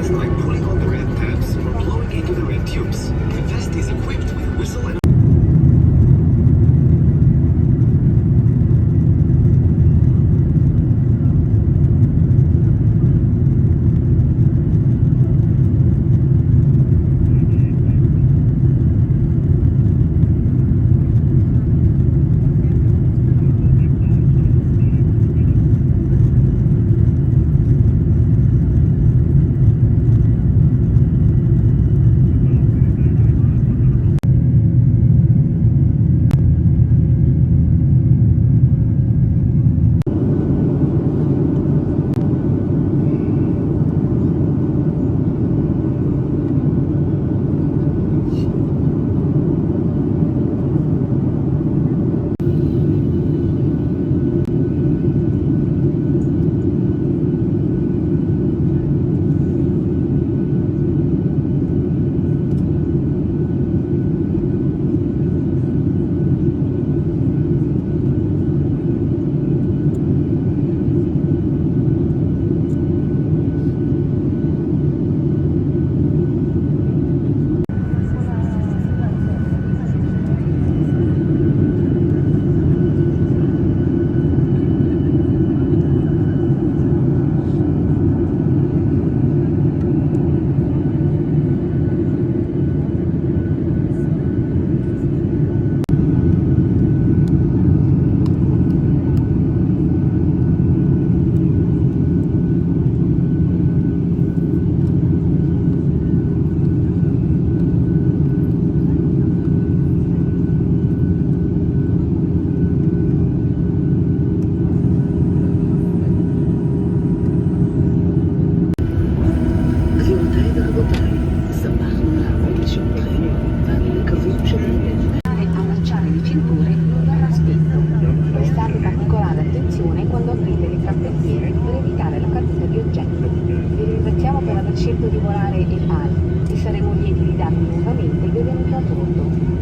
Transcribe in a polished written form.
Test by pulling on the red tabs or blowing into the red tubes. The vest is equipped with whistle and allacciare le cinture non verrà spento. Prestate particolare attenzione quando aprite le trappettiere per evitare la caduta di oggetti. Vi ringraziamo per aver scelto di volare EFAI e saremo lieti di darvi nuovamente il benvenuto a bordo.